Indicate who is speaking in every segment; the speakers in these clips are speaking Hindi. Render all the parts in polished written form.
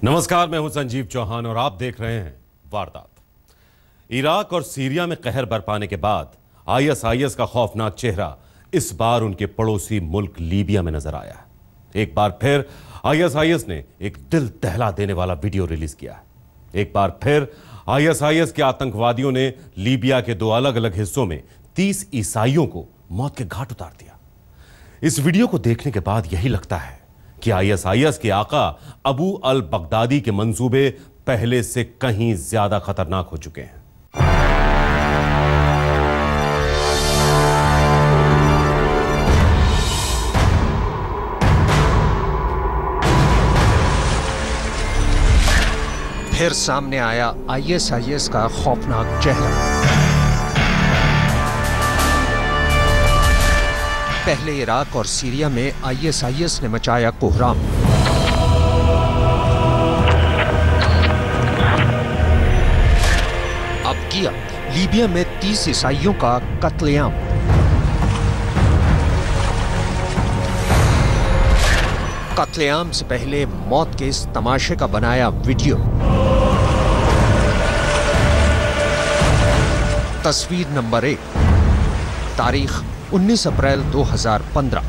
Speaker 1: नमस्कार, मैं हूं संजीव चौहान और आप देख रहे हैं वारदात। इराक और सीरिया में कहर बरपाने के बाद आईएसआईएस का खौफनाक चेहरा इस बार उनके पड़ोसी मुल्क लीबिया में नजर आया है। एक बार फिर आईएसआईएस ने एक दिल दहला देने वाला वीडियो रिलीज किया है। एक बार फिर आईएसआईएस के आतंकवादियों ने लीबिया के दो अलग अलग हिस्सों में 30 ईसाइयों को मौत के घाट उतार दिया। इस वीडियो को देखने के बाद यही लगता है कि आईएसआईएस के आका अबू अल बगदादी के मंसूबे पहले से कहीं ज्यादा खतरनाक हो चुके हैं।
Speaker 2: फिर सामने आया आईएसआईएस का खौफनाक चेहरा। पहले इराक और सीरिया में आईएसआईएस ने मचाया कोहराम। अब किया लीबिया में 30 ईसाइयों का कत्लेआम। कत्लेआम से पहले मौत के इस तमाशे का बनाया वीडियो। तस्वीर नंबर 1, तारीख 19 अप्रैल 2015।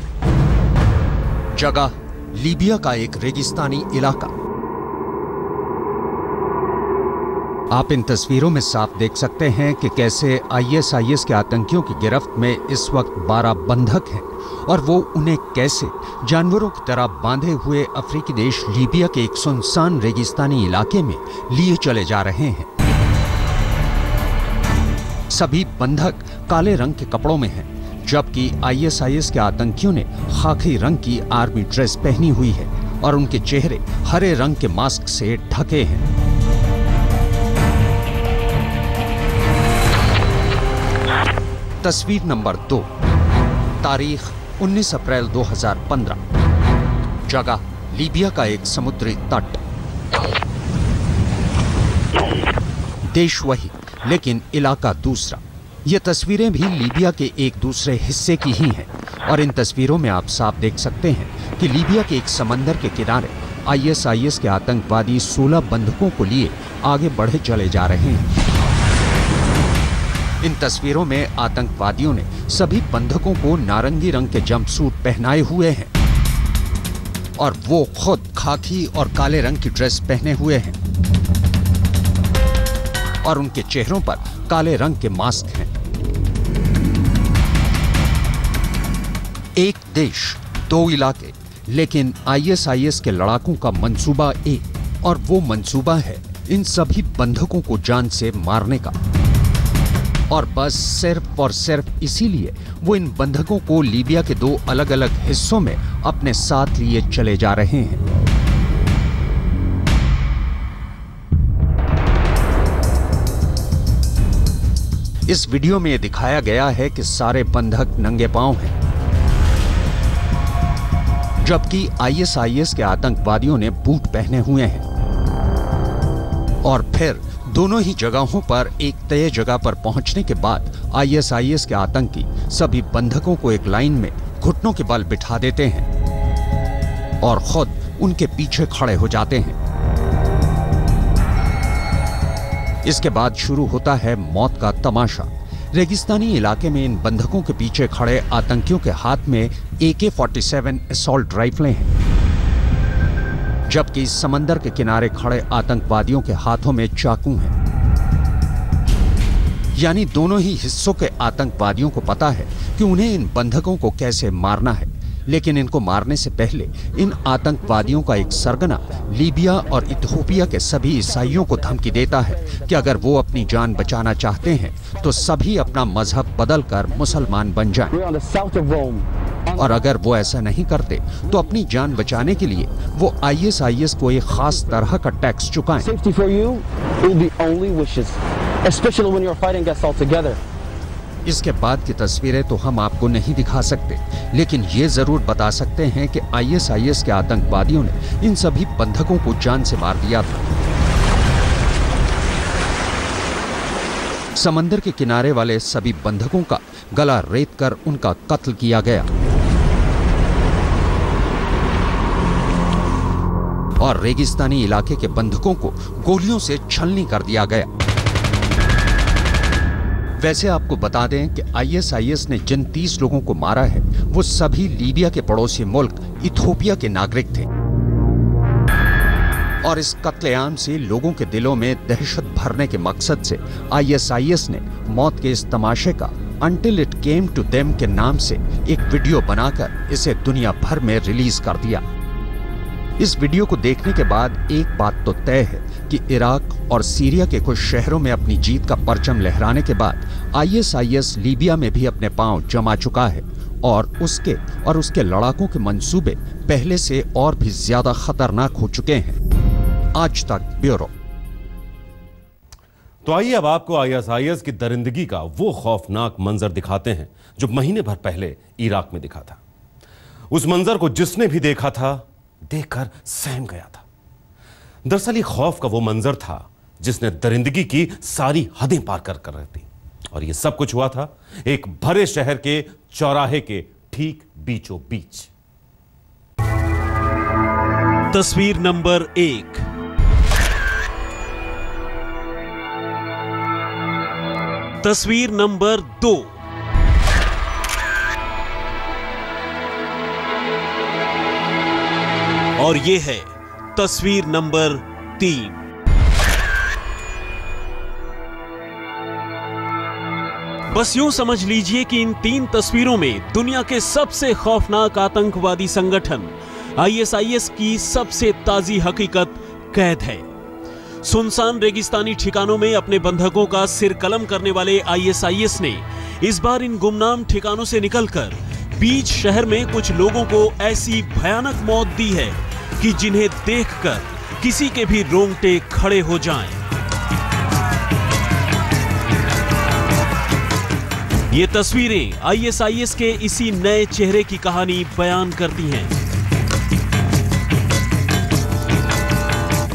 Speaker 2: जगह लीबिया का एक रेगिस्तानी इलाका। आप इन तस्वीरों में साफ देख सकते हैं कि कैसे आईएसआईएस के आतंकियों की गिरफ्त में इस वक्त 12 बंधक हैं और वो उन्हें कैसे जानवरों की तरह बांधे हुए अफ्रीकी देश लीबिया के एक सुनसान रेगिस्तानी इलाके में लिए चले जा रहे हैं। सभी बंधक काले रंग के कपड़ों में हैं, जबकि आईएसआईएस के आतंकियों ने खाकी रंग की आर्मी ड्रेस पहनी हुई है और उनके चेहरे हरे रंग के मास्क से ढके हैं। तस्वीर नंबर 2, तारीख 19 अप्रैल 2015। जगह लीबिया का एक समुद्री तट। देश वही, लेकिन इलाका दूसरा। ये तस्वीरें भी लीबिया के एक दूसरे हिस्से की ही हैं और इन तस्वीरों में आप साफ देख सकते हैं कि लीबिया के एक समंदर के किनारे आईएसआईएस के आतंकवादी 16 बंधकों को लिए आगे बढ़े चले जा रहे हैं। इन तस्वीरों में आतंकवादियों ने सभी बंधकों को नारंगी रंग के जंपसूट पहनाए हुए हैं और वो खुद खाकी और काले रंग की ड्रेस पहने हुए हैं और उनके चेहरों पर काले रंग के मास्क हैं। एक देश, दो इलाके, लेकिन आईएसआईएस के लड़ाकों का मंसूबा एक, और वो मंसूबा है इन सभी बंधकों को जान से मारने का। और बस सिर्फ और सिर्फ इसीलिए वो इन बंधकों को लीबिया के दो अलग अलग हिस्सों में अपने साथ लिए चले जा रहे हैं। इस वीडियो में यह दिखाया गया है कि सारे बंधक नंगे पांव हैं, जबकि आईएसआईएस के आतंकवादियों ने बूट पहने हुए हैं। और फिर दोनों ही जगहों पर एक तय जगह पर पहुंचने के बाद आईएसआईएस के आतंकी सभी बंधकों को एक लाइन में घुटनों के बल बिठा देते हैं और खुद उनके पीछे खड़े हो जाते हैं। इसके बाद शुरू होता है मौत का तमाशा। रेगिस्तानी इलाके में इन बंधकों के पीछे खड़े आतंकियों के हाथ में AK-47 असॉल्ट राइफलें हैं, जबकि समंदर के किनारे खड़े आतंकवादियों के हाथों में चाकू हैं। यानी दोनों ही हिस्सों के आतंकवादियों को पता है कि उन्हें इन बंधकों को कैसे मारना है, लेकिन इनको मारने से पहले इन आतंकवादियों का एक सरगना लीबिया और इथियोपिया के सभी ईसाइयों को धमकी देता है कि अगर वो अपनी जान बचाना चाहते हैं तो सभी अपना मजहब बदलकर मुसलमान बन जाएं। और अगर वो ऐसा नहीं करते तो अपनी जान बचाने के लिए वो आईएसआईएस को एक खास तरह का टैक्स चुकाएं। इसके बाद की तस्वीरें तो हम आपको नहीं दिखा सकते, लेकिन ये जरूर बता सकते हैं कि आईएसआईएस के आतंकवादियों ने इन सभी बंधकों को जान से मार दिया था। समंदर के किनारे वाले सभी बंधकों का गला रेत कर उनका कत्ल किया गया और रेगिस्तानी इलाके के बंधकों को गोलियों से छलनी कर दिया गया। वैसे आपको बता दें कि आईएसआईएस ने जिन 30 लोगों को मारा है वो सभी लीबिया के पड़ोसी मुल्क इथियोपिया के नागरिक थे और इस कत्लेआम से लोगों के दिलों में दहशत भरने के मकसद से आईएसआईएस ने मौत के इस तमाशे का Until It Came to Them के नाम से एक वीडियो बनाकर इसे दुनिया भर में रिलीज कर दिया। इस वीडियो को देखने के बाद एक बात तो तय है कि इराक और सीरिया के कुछ शहरों में अपनी जीत का परचम लहराने के बाद आईएसआईएस लीबिया में भी अपने पांव जमा चुका है और उसके लड़ाकों के मंसूबे पहले से और भी ज्यादा खतरनाक हो चुके हैं। आज तक ब्यूरो।
Speaker 1: तो आइए अब आपको आईएसआईएस की दरिंदगी का वो खौफनाक मंजर दिखाते हैं जो महीने भर पहले इराक में दिखा था। उस मंजर को जिसने भी देखा था देखकर सहम गया था। दरअसल ये खौफ का वो मंजर था जिसने दरिंदगी की सारी हदें पार कर रही थी। और ये सब कुछ हुआ था एक भरे शहर के चौराहे के ठीक बीचों बीच।
Speaker 3: तस्वीर नंबर 1। तस्वीर नंबर 2। और ये है तस्वीर नंबर 3। बस यूं समझ लीजिए कि इन 3 तस्वीरों में दुनिया के सबसे खौफनाक आतंकवादी संगठन आईएसआईएस की सबसे ताजी हकीकत कैद है। सुनसान रेगिस्तानी ठिकानों में अपने बंधकों का सिर कलम करने वाले आईएसआईएस ने इस बार इन गुमनाम ठिकानों से निकलकर बीच शहर में कुछ लोगों को ऐसी भयानक मौत दी है कि जिन्हें देखकर किसी के भी रोंगटे खड़े हो जाएं। ये तस्वीरें आईएसआईएस के इसी नए चेहरे की कहानी बयान करती हैं।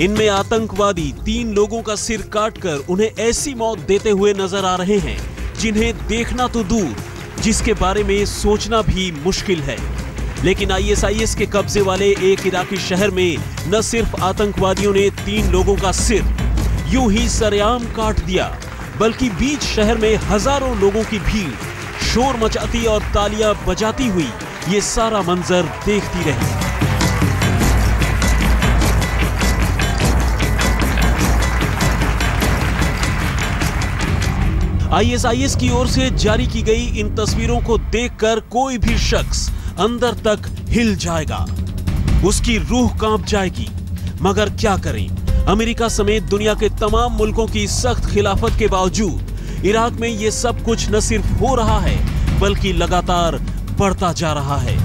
Speaker 3: इनमें आतंकवादी 3 लोगों का सिर काटकर उन्हें ऐसी मौत देते हुए नजर आ रहे हैं जिन्हें देखना तो दूर, जिसके बारे में सोचना भी मुश्किल है। लेकिन आईएसआईएस के कब्जे वाले एक इराकी शहर में न सिर्फ आतंकवादियों ने 3 लोगों का सिर यूं ही सरेआम काट दिया, बल्कि बीच शहर में हजारों लोगों की भीड़ शोर मचाती और तालियां बजाती हुई ये सारा मंजर देखती रही। आईएसआईएस की ओर से जारी की गई इन तस्वीरों को देखकर कोई भी शख्स अंदर तक हिल जाएगा, उसकी रूह कांप जाएगी। मगर क्या करें, अमेरिका समेत दुनिया के तमाम मुल्कों की सख्त खिलाफत के बावजूद इराक में यह सब कुछ न सिर्फ हो रहा है बल्कि लगातार बढ़ता जा रहा है।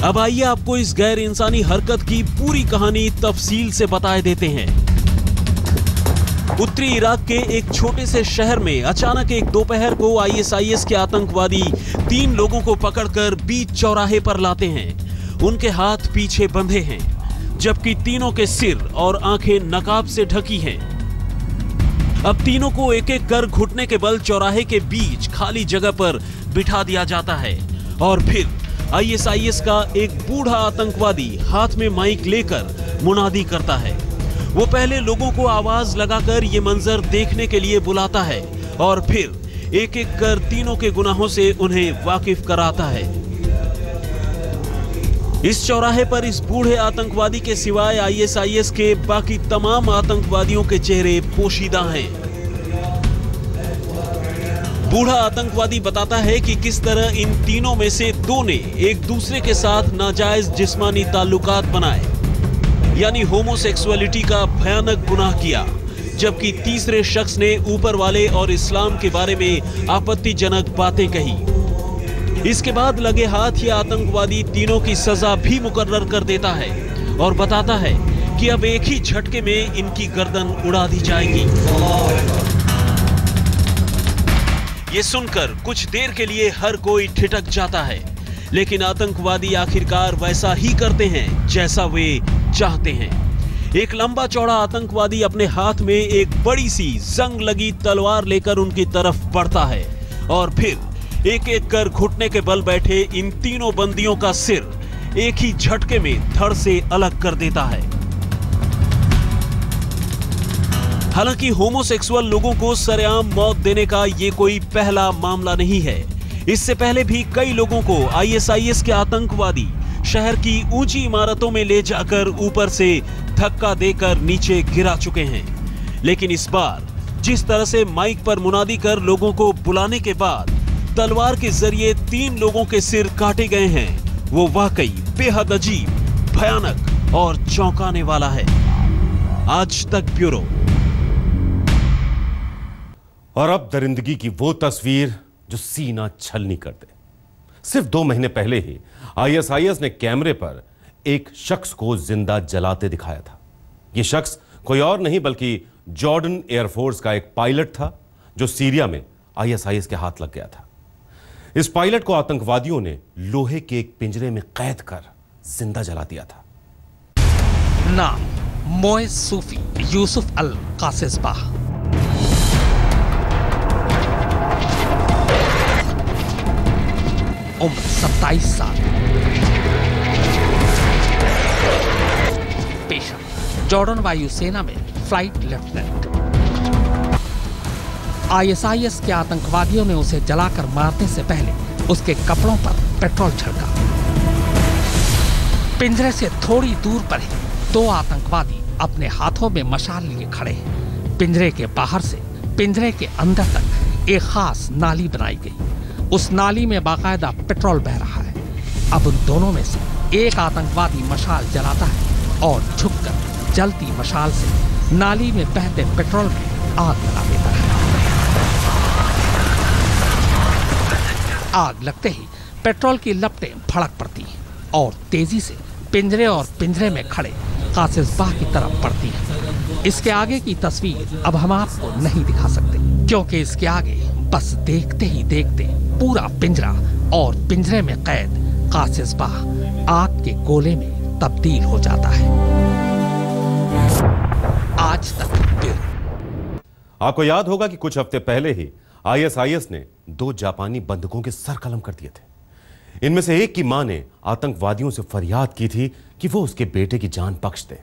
Speaker 3: अब आइए आपको इस गैर इंसानी हरकत की पूरी कहानी तफसील से बताए देते हैं। उत्तरी इराक के एक छोटे से शहर में अचानक एक दोपहर को आईएसआईएस के आतंकवादी 3 लोगों को पकड़कर बीच चौराहे पर लाते हैं। उनके हाथ पीछे बंधे हैं, जबकि तीनों के सिर और आंखें नकाब से ढकी हैं। अब तीनों को एक एक कर घुटने के बल चौराहे के बीच खाली जगह पर बिठा दिया जाता है और फिर आईएसआईएस का एक बूढ़ा आतंकवादी हाथ में माइक लेकर मुनादी करता है। वो पहले लोगों को आवाज लगाकर ये मंजर देखने के लिए बुलाता है और फिर एक एक कर तीनों के गुनाहों से उन्हें वाकिफ कराता है। इस चौराहे पर इस बूढ़े आतंकवादी के सिवाय आईएसआईएस के बाकी तमाम आतंकवादियों के चेहरे पोशीदा हैं। बूढ़ा आतंकवादी बताता है कि किस तरह इन तीनों में से 2 ने एक दूसरे के साथ नाजायज जिस्मानी ताल्लुकात बनाए, यानी होमोसेक्सुअलिटी का भयानक गुनाह किया, जबकि तीसरे शख्स ने ऊपर वाले और इस्लाम के बारे में आपत्तिजनक बातें कही। इसके बाद लगे हाथ ये आतंकवादी तीनों की सजा भी मुकर्रर कर देता है और बताता है कि अब एक ही झटके में इनकी गर्दन उड़ा दी जाएगी। ये सुनकर कुछ देर के लिए हर कोई ठिठक जाता है, लेकिन आतंकवादी आखिरकार वैसा ही करते हैं जैसा वे चाहते हैं। एक लंबा चौड़ा आतंकवादी अपने हाथ में एक बड़ी सी जंग लगी तलवार लेकर उनकी तरफ बढ़ता है और फिर एक एक कर घुटने के बल बैठे इन तीनों बंदियों का सिर एक ही झटके में धड़ से अलग कर देता है। हालांकि होमोसेक्सुअल लोगों को सरेआम मौत देने का ये कोई पहला मामला नहीं है। इससे पहले भी कई लोगों को आईएसआईएस के आतंकवादी शहर की ऊंची इमारतों में ले जाकर ऊपर से धक्का देकर नीचे गिरा चुके हैं। लेकिन इस बार जिस तरह से माइक पर मुनादी कर लोगों को बुलाने के बाद तलवार के जरिए 3 लोगों के सिर काटे गए हैं, वो वाकई बेहद अजीब, भयानक और चौंकाने वाला है। आज तक ब्यूरो।
Speaker 1: और अब दरिंदगी की वो तस्वीर जो सीना छलनी कर दे। सिर्फ 2 महीने पहले ही आईएसआईएस ने कैमरे पर एक शख्स को जिंदा जलाते दिखाया था। यह शख्स कोई और नहीं बल्कि जॉर्डन एयरफोर्स का एक पायलट था जो सीरिया में आईएसआईएस के हाथ लग गया था। इस पायलट को आतंकवादियों ने लोहे के एक पिंजरे में कैद कर जिंदा जला दिया था।
Speaker 4: नाम मोए सूफी यूसुफ अल कासिसबाह। उम्र 27 साल। पेशा जॉर्डन वायुसेना में फ्लाइट लेफ्टिनेंट। आईएसआईएस के आतंकवादियों ने उसे जलाकर मारने से पहले उसके कपड़ों पर पेट्रोल छिड़का। पिंजरे से थोड़ी दूर पर ही 2 आतंकवादी अपने हाथों में मशाल लिए खड़े हैं। पिंजरे के बाहर से पिंजरे के अंदर तक एक खास नाली बनाई गई। उस नाली में बाकायदा पेट्रोल बह रहा है। अब उन दोनों में से एक आतंकवादी मशाल जलाता है और झुककर जलती मशाल से नाली में बहते पेट्रोल में आग लगा देता है। आग लगते ही पेट्रोल की लपटें भड़क पड़ती हैं और तेजी से पिंजरे और पिंजरे में खड़े कासिसबाह की तरफ बढ़ती हैं। इसके आगे की तस्वीर अब हम आपको नहीं दिखा सकते, क्योंकि इसके आगे बस देखते ही देखते पूरा पिंजरा और पिंजरे में कैद कासिसबाह आग के गोले में तब्दील हो जाता है। आज तक ब्यूरो।
Speaker 1: आपको याद होगा कि कुछ हफ्ते पहले ही आईएसआईएस ने 2 जापानी बंधकों के सर कलम कर दिए थे। इनमें से एक की मां ने आतंकवादियों से फरियाद की थी कि वो उसके बेटे की जान बख्श दे,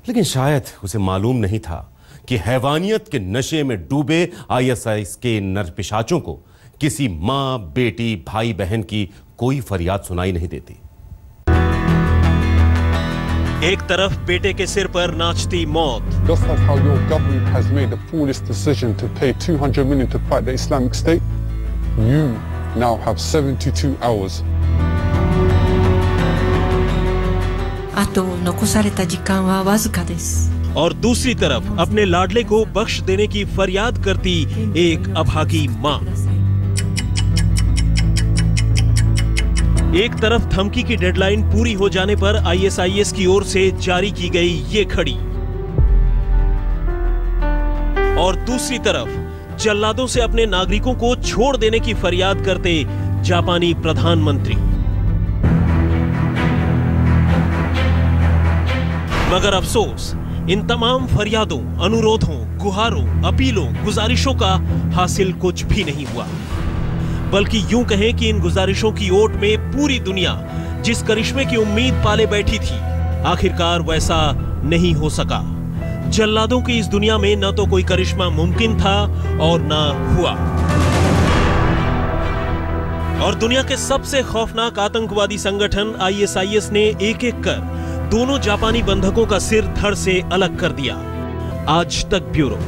Speaker 1: लेकिन शायद उसे मालूम नहीं था कि हैवानियत के नशे में डूबे आईएसआईएस के नरपिशाचों को किसी मां, बेटी, भाई, बहन की कोई फरियाद सुनाई नहीं देती।
Speaker 3: एक तरफ बेटे के सिर पर नाचती मौत,
Speaker 5: Just like how your government has made the foolish decision to pay 200 million to fight the Islamic State, you now have 72 hours.
Speaker 6: あと残された時間はわずかです。
Speaker 3: और दूसरी तरफ अपने लाडले को बख्श देने की फरियाद करती एक अभागी मां। एक तरफ धमकी की डेडलाइन पूरी हो जाने पर आईएसआईएस की ओर से जारी की गई ये घड़ी, और दूसरी तरफ जल्लादों से अपने नागरिकों को छोड़ देने की फरियाद करते जापानी प्रधानमंत्री। मगर अफसोस, इन तमाम फरियादों, अनुरोधों, गुहारों, अपीलों, गुजारिशों का हासिल कुछ भी नहीं हुआ। बल्कि यूं कहें कि इन गुजारिशों की ओट में पूरी दुनिया जिस करिश्मे की उम्मीद पाले बैठी थी, आखिरकार वैसा नहीं हो सका। जल्लादों की इस दुनिया में न तो कोई करिश्मा मुमकिन था और न हुआ। और दुनिया के सबसे खौफनाक आतंकवादी संगठन आईएसआईएस ने एक एक कर दोनों जापानी बंधकों का सिर धड़ से अलग कर दिया। आज तक ब्यूरो।